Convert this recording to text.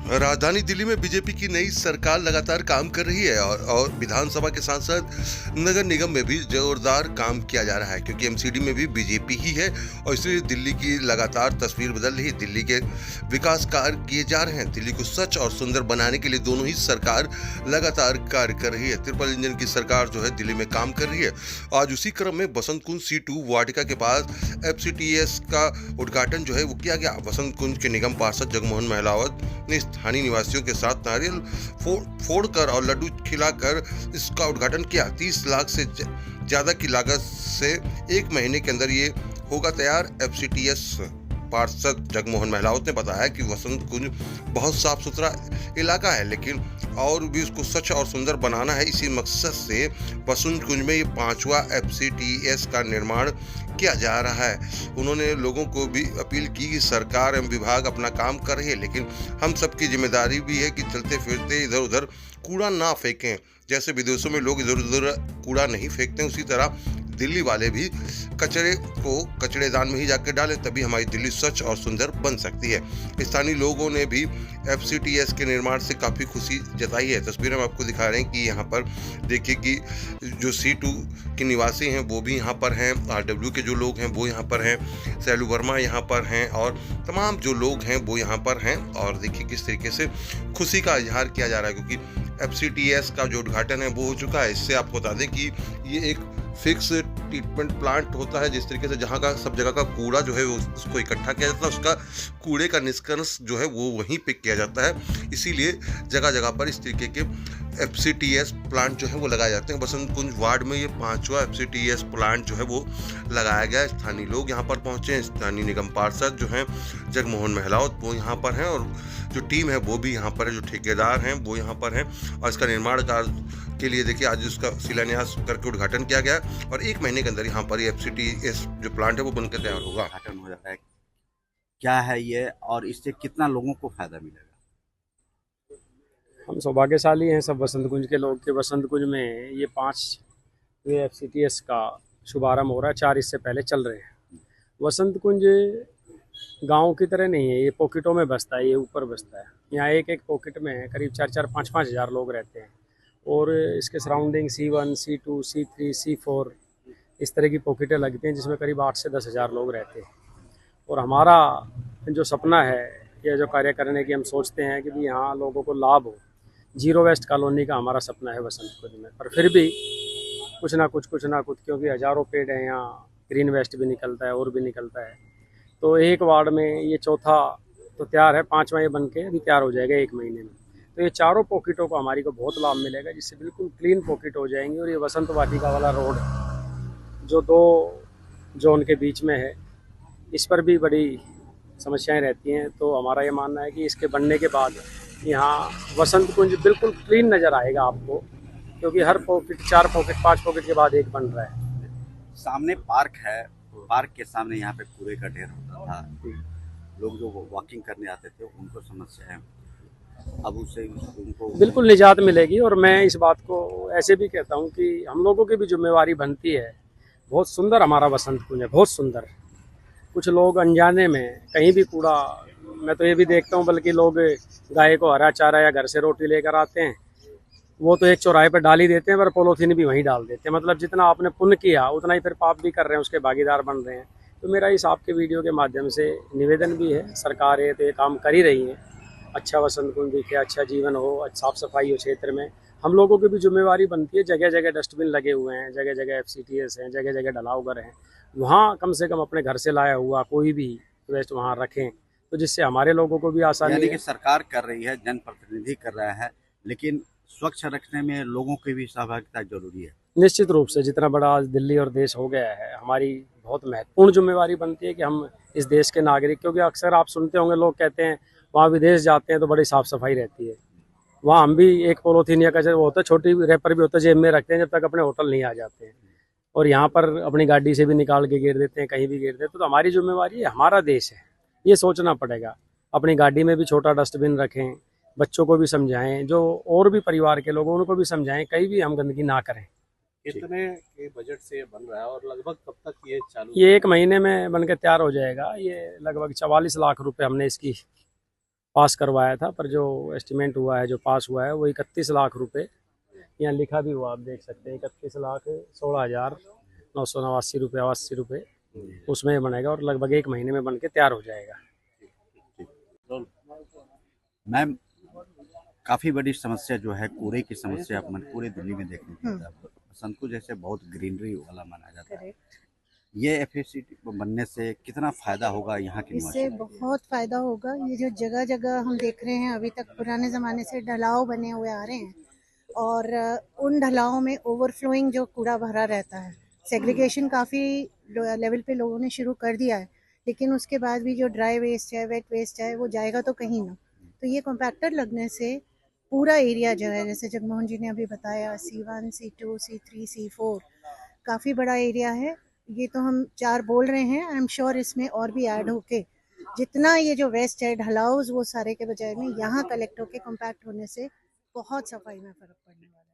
राजधानी दिल्ली में बीजेपी की नई सरकार लगातार काम कर रही है और विधानसभा के साथ साथ नगर निगम में भी जोरदार काम किया जा रहा है, क्योंकि एमसीडी में भी बीजेपी ही है और इसलिए दिल्ली की लगातार तस्वीर बदल रही है। दिल्ली के विकास कार्य किए जा रहे हैं। दिल्ली को स्वच्छ और सुंदर बनाने के लिए दोनों ही सरकार लगातार कार्य कर रही है। ट्रिपल इंजन की सरकार जो है दिल्ली में काम कर रही है। आज उसी क्रम में बसंत कुंज C2 वाटिका के पास FCTS का उद्घाटन जो है वो किया गया। बसंत कुंज के निगम पार्षद जगमोहन महलावत ने स्थानीय निवासियों के साथ नारियल फोड़कर और लड्डू खिलाकर इसका उद्घाटन किया। 30 लाख से ज्यादा की लागत से 1 महीने के अंदर ये होगा तैयार। FCTS पार्षद जगमोहन महलावत ने बताया कि बसंत कुंज बहुत साफ सुथरा इलाका है, लेकिन और भी उसको स्वच्छ और सुंदर बनाना है। इसी मकसद से बसंत कुंज में ये 5वां FCTS का निर्माण किया जा रहा है। उन्होंने लोगों को भी अपील की कि सरकार एवं विभाग अपना काम कर रही है, लेकिन हम सबकी जिम्मेदारी भी है कि चलते फिरते इधर उधर कूड़ा ना फेंकें। जैसे विदेशों में लोग इधर उधर कूड़ा नहीं फेंकते, उसी तरह दिल्ली वाले भी कचरे को कचरेदान में ही जाकर डालें, तभी हमारी दिल्ली स्वच्छ और सुंदर बन सकती है। स्थानीय लोगों ने भी FCTS के निर्माण से काफ़ी खुशी जताई है। तस्वीरें हम आपको दिखा रहे हैं कि यहाँ पर देखिए कि जो C2 के निवासी हैं वो भी यहाँ पर हैं, RW के जो लोग हैं वो यहाँ पर हैं, सैलू वर्मा यहाँ पर हैं और तमाम जो लोग हैं वो यहाँ पर हैं। और देखिए किस तरीके से खुशी का इजहार किया जा रहा है, क्योंकि FCTS का जो उद्घाटन है वो हो चुका है। इससे आपको बता दें कि ये एक फिक्स ट्रीटमेंट प्लांट होता है, जिस तरीके से जहाँ का सब जगह का कूड़ा जो है उसको इकट्ठा किया जाता है, उसका कूड़े का निष्कर्ष जो है वो वहीं पे किया जाता है। इसीलिए जगह जगह पर इस तरीके के FCTS प्लांट जो है वो लगाए जाते हैं। बसंत कुंज वार्ड में ये 5वां FCTS प्लांट जो है वो लगाया गया है। स्थानीय लोग यहाँ पर पहुँचे हैं। स्थानीय निगम पार्षद जो हैं जगमोहन महलावत वो यहाँ पर हैं और जो टीम है वो भी यहाँ पर है, जो ठेकेदार हैं वो यहाँ पर हैं। और इसका निर्माण कार्य के लिए देखिए आज उसका शिलान्यास करके उद्घाटन किया गया और 1 महीने के अंदर यहाँ पर ये FCTS जो प्लांट है वो बनकर तैयार होगा। उद्घाटन हो जाता है, क्या है ये और इससे कितना लोगों को फायदा मिलेगा? हम सौभाग्यशाली हैं सब बसंत कुंज के लोग के बसंत कुंज में ये 5वें FCTS का शुभारंभ हो रहा है। 4 इससे पहले चल रहे हैं। बसंत कुंज गांव की तरह नहीं है, ये पॉकेटों में बसता है, ये ऊपर बसता है। यहाँ एक एक पॉकेट में करीब 4-4, 5-5 हज़ार लोग रहते हैं और इसके surrounding C1, C2, C3, C4 इस तरह की पॉकेटें लगती हैं, जिसमें करीब 8 से 10 हज़ार लोग रहते हैं। और हमारा जो सपना है या जो कार्य करने की हम सोचते हैं कि भी यहाँ लोगों को लाभ हो, जीरो वेस्ट कॉलोनी का हमारा सपना है बसंत कुंज में। पर फिर भी कुछ ना कुछ क्योंकि हज़ारों पेड़ हैं यहाँ, ग्रीन वेस्ट भी निकलता है और भी निकलता है। तो एक वार्ड में ये 4था तो तैयार है, 5वां ये बन के अभी तैयार हो जाएगा 1 महीने में। तो ये चारों पॉकेटों को हमारी को बहुत लाभ मिलेगा, जिससे बिल्कुल क्लीन पॉकेट हो जाएंगी। और ये बसंत वाटिका वाला रोड जो 2 जोन के बीच में है, इस पर भी बड़ी समस्याएं रहती हैं। तो हमारा ये मानना है कि इसके बनने के बाद यहाँ बसंत कुंज बिल्कुल क्लीन नज़र आएगा आपको, क्योंकि हर पॉकेट 4 पॉकेट 5 पॉकेट के बाद एक बन रहा है। सामने पार्क है, पार्क के सामने यहाँ पे कूड़े का ढेर होता था। लोग जो वॉकिंग करने आते थे उनको समस्या है, अब उससे उनको बिल्कुल निजात मिलेगी। और मैं इस बात को ऐसे भी कहता हूँ कि हम लोगों की भी जिम्मेवारी बनती है। बहुत सुंदर हमारा बसंत कुंज है, बहुत सुंदर। कुछ लोग अनजाने में कहीं भी कूड़ा, मैं तो ये भी देखता हूँ, बल्कि लोग गाय को हरा चारा या घर से रोटी लेकर आते हैं, वो तो एक चौराहे पर डाल ही देते हैं, पर पॉलीथीन भी वहीं डाल देते हैं। मतलब जितना आपने पुण्य किया उतना ही फिर पाप भी कर रहे हैं, उसके भागीदार बन रहे हैं। तो मेरा इस आपके वीडियो के माध्यम से निवेदन भी है, सरकार है तो ये काम कर ही रही है। अच्छा बसंत कुंज दिखे, अच्छा जीवन हो, साफ सफाई हो क्षेत्र में। हम लोगों की भी जिम्मेवारी बनती है। जगह जगह डस्टबिन लगे हुए हैं, जगह जगह FCTS हैं, जगह जगह ढलाव घर हैं, वहाँ कम से कम अपने घर से लाया हुआ कोई भी वेस्ट वहाँ रखें, तो जिससे हमारे लोगों को भी आसानी यानी है। कि सरकार कर रही है, जनप्रतिनिधि कर रहा है, लेकिन स्वच्छ रखने में लोगों की भी सहभागिता जरूरी है। निश्चित रूप से जितना बड़ा आज दिल्ली और देश हो गया है, हमारी बहुत महत्वपूर्ण जिम्मेवारी बनती है कि हम इस देश के नागरिक, क्योंकि अक्सर आप सुनते होंगे लोग कहते हैं वहाँ विदेश जाते हैं तो बड़ी साफ सफाई रहती है। वहाँ हम भी एक पॉलीथीन या कचरा होता है, छोटी रैपर भी होता है, जेब में रखते हैं जब तक अपने होटल नहीं आ जाते हैं। और यहाँ पर अपनी गाड़ी से भी निकाल के गिर देते हैं, कहीं भी गिर देते हैं। तो हमारी जिम्मेवारी है, हमारा देश है, ये सोचना पड़ेगा। अपनी गाड़ी में भी छोटा डस्टबिन रखें, बच्चों को भी समझाएं, जो और भी परिवार के लोगों उनको भी समझाएं, कहीं भी हम गंदगी ना करें। कितने के बजट से बन रहा है और लगभग कब तक ये चालू? ये 1 महीने में बनकर तैयार हो जाएगा। ये लगभग 44 लाख रुपए हमने इसकी पास करवाया था, पर जो एस्टिमेट हुआ है, जो पास हुआ है, वो 31 लाख रुपए यहाँ लिखा भी हुआ, आप देख सकते हैं 31,16,989 रुपये 80 रुपये उसमें बनेगा और लगभग 1 महीने में बन के तैयार हो जाएगा। मैम, काफ़ी बड़ी समस्या जो है कूड़े की समस्या अपने पूरे दिल्ली में देखने को मिलता है। बसंतकुंज जैसे बहुत ग्रीनरी वाला माना जाता है, ये एफएससीटी बनने से कितना फायदा होगा यहाँ के इससे निवासियों को? बहुत फायदा होगा। ये जो जगह जगह हम देख रहे हैं, अभी तक पुराने ज़माने से ढलाव बने हुए आ रहे हैं और उन ढलावों में ओवरफ्लोइंग जो कूड़ा भरा रहता है, सेग्रीगेशन काफ़ी लेवल पे लोगों ने शुरू कर दिया है, लेकिन उसके बाद भी जो ड्राई वेस्ट है, वेट वेस्ट है, वो जाएगा तो कहीं ना। तो ये कॉम्पैक्टर लगने से पूरा एरिया जो है, जैसे जगमोहन जी ने अभी बताया, C1, C2, C3, C4 काफ़ी बड़ा एरिया है। ये तो हम 4 बोल रहे हैं, आई एम श्योर इसमें और भी ऐड होके जितना ये जो वेस्ट है, ढलाउज, वो सारे के बजाय में यहाँ कलेक्ट होके कॉम्पैक्ट होने से बहुत सफाई में फ़र्क पड़ने वाला है।